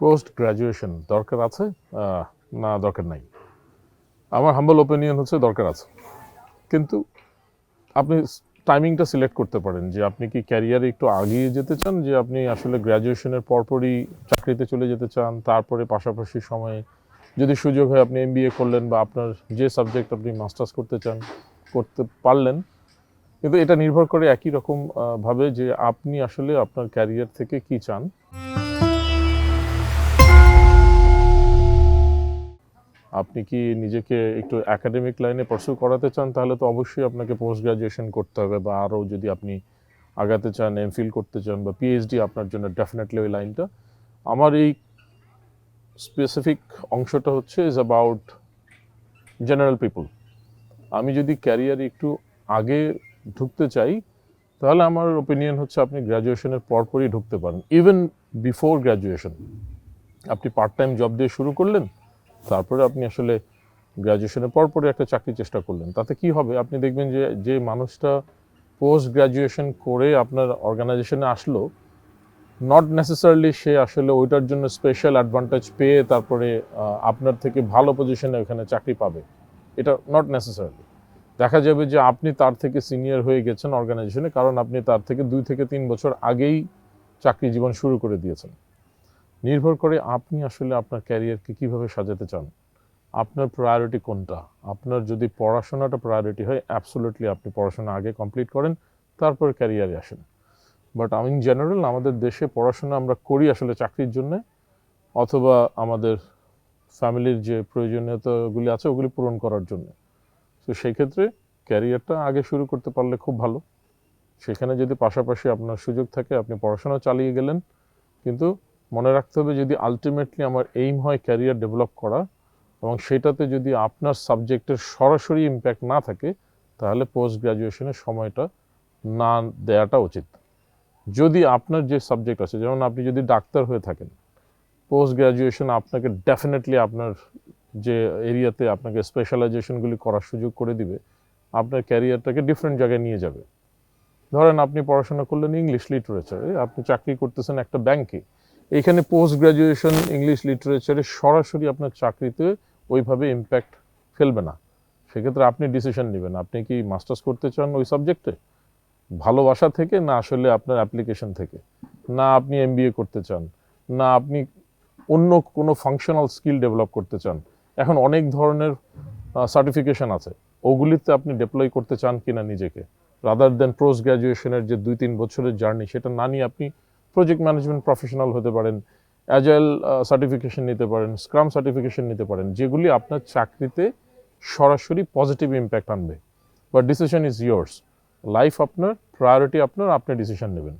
Post graduation দরকার আছে না দরকার নাই? আমার হাম্বল ওপিনিয়ন হচ্ছে দরকার আছে, কিন্তু আপনি টাইমিংটা সিলেক্ট করতে পারেন যে আপনি কি ক্যারিয়ারে একটু আগিয়ে যেতে চান, যে আপনি আসলে গ্র্যাজুয়েশনের পরপরই চাকরিতে চলে যেতে চান, তারপরে পাশাপাশি সময়ে যদি সুযোগ হয় আপনি এমবিএ করলেন বা আপনার যে সাবজেক্ট আপনি মাস্টার্স করতে চান করতে পারলেন। কিন্তু এটা নির্ভর করে একই রকম ভাবে যে আপনি আসলে আপনার ক্যারিয়ার থেকে কি চান। আপনি কি নিজেকে একটু একাডেমিক লাইনে পার্সু করাতে চান, তাহলে তো অবশ্যই আপনাকে পোস্ট গ্রাজুয়েশন করতে হবে, বা আরও যদি আপনি আগাতে চান, এমফিল করতে চান বা পিএইচডি, আপনার জন্য ডেফিনেটলি ওই লাইনটা। আমার এই স্পেসিফিক অংশটা হচ্ছে ইজ অ্যাবাউট জেনারেল পিপল। আমি যদি ক্যারিয়ারে একটু আগে ঢুকতে চাই, তাহলে আমার ওপিনিয়ন হচ্ছে আপনি গ্র্যাজুয়েশনের পরপরই ঢুকতে পারেন। ইভেন বিফোর গ্র্যাজুয়েশন আপনি পার্ট টাইম জব দিয়ে শুরু করলেন, তারপরে আপনি আসলে গ্র্যাজুয়েশনের পরপরই একটা চাকরি চেষ্টা করলেন। তাতে কি হবে, আপনি দেখবেন যে যে মানুষটা পোস্ট গ্র্যাজুয়েশন করে আপনার অর্গানাইজেশনে আসলো, নট নেসেসারিলি সে আসলে ওইটার জন্য স্পেশাল অ্যাডভান্টেজ পেয়ে তারপরে আপনার থেকে ভালো পজিশনে ওখানে চাকরি পাবে। এটা নট নেসেসারিলি। দেখা যাবে যে আপনি তার থেকে সিনিয়র হয়ে গেছেন অর্গানাইজেশনে, কারণ আপনি তার থেকে 2 থেকে 3 বছর আগেই চাকরি জীবন শুরু করে দিয়েছেন। নির্ভর করে আপনি আসলে আপনার ক্যারিয়ারকে কীভাবে সাজাতে চান, আপনার প্রায়োরিটি কোনটা। আপনার যদি পড়াশোনাটা প্রায়োরিটি হয়, অ্যাবসোলিউটলি আপনি পড়াশোনা আগে কমপ্লিট করেন, তারপর ক্যারিয়ারে আসেন। বাট ইন জেনারেল আমাদের দেশে পড়াশোনা আমরা করি আসলে চাকরির জন্যে, অথবা আমাদের ফ্যামিলির যে প্রয়োজনীয়তাগুলি আছে ওগুলি পূরণ করার জন্য। তো সেই ক্ষেত্রে ক্যারিয়ারটা আগে শুরু করতে পারলে খুব ভালো। সেখানে যদি পাশাপাশি আপনার সুযোগ থাকে আপনি পড়াশোনা চালিয়ে গেলেন, কিন্তু মনে রাখতে হবে যদি আলটিমেটলি আমার এইম হয় ক্যারিয়ার ডেভেলপ করা, এবং সেটাতে যদি আপনার সাবজেক্টের সরাসরি ইম্প্যাক্ট না থাকে, তাহলে পোস্ট গ্র্যাজুয়েশনের সময়টা না দেওয়াটা উচিত। যদি আপনার যে সাবজেক্ট আছে, যেমন আপনি যদি ডাক্তার হয়ে থাকেন, পোস্ট গ্র্যাজুয়েশন আপনাকে ডেফিনেটলি আপনার যে এরিয়াতে আপনাকে স্পেশালাইজেশনগুলি করার সুযোগ করে দিবে, আপনার ক্যারিয়ারটাকে ডিফারেন্ট জায়গায় নিয়ে যাবে। ধরেন আপনি পড়াশোনা করলেন ইংলিশ লিটারেচারে, আপনি চাকরি করতেছেন একটা ব্যাংকে, এখানে পোস্ট গ্র্যাজুয়েশন ইংলিশ লিটারেচারে সরাসরি আপনার চাকরিতে ওইভাবে ইম্প্যাক্ট ফেলবে না। সেক্ষেত্রে আপনি ডিসিশন নেবেন আপনি কি মাস্টার্স করতে চান ওই সাবজেক্টে ভালোবাসা থেকে, না আসলে আপনার অ্যাপ্লিকেশন থেকে, না আপনি এমবিএ করতে চান, না আপনি অন্য কোনো ফাংশনাল স্কিল ডেভেলপ করতে চান। এখন অনেক ধরনের সার্টিফিকেশন আছে, ওগুলিতে আপনি ডিপ্লয় করতে চান কিনা নিজেকে, রাদার দেন পোস্ট গ্র্যাজুয়েশনের যে 2-3 বছরের জার্নি সেটা না নিয়ে আপনি প্রজেক্ট ম্যানেজমেন্ট প্রফেশনাল হতে পারেন, অ্যাজাইল সার্টিফিকেশন নিতে পারেন, স্ক্রাম সার্টিফিকেশন নিতে পারেন, যেগুলি আপনার চাকরিতে সরাসরি পজিটিভ ইম্প্যাক্ট আনবে। But decision is yours. Life আপনার, প্রায়োরিটি আপনার, আপনি ডিসিশন নেবেন।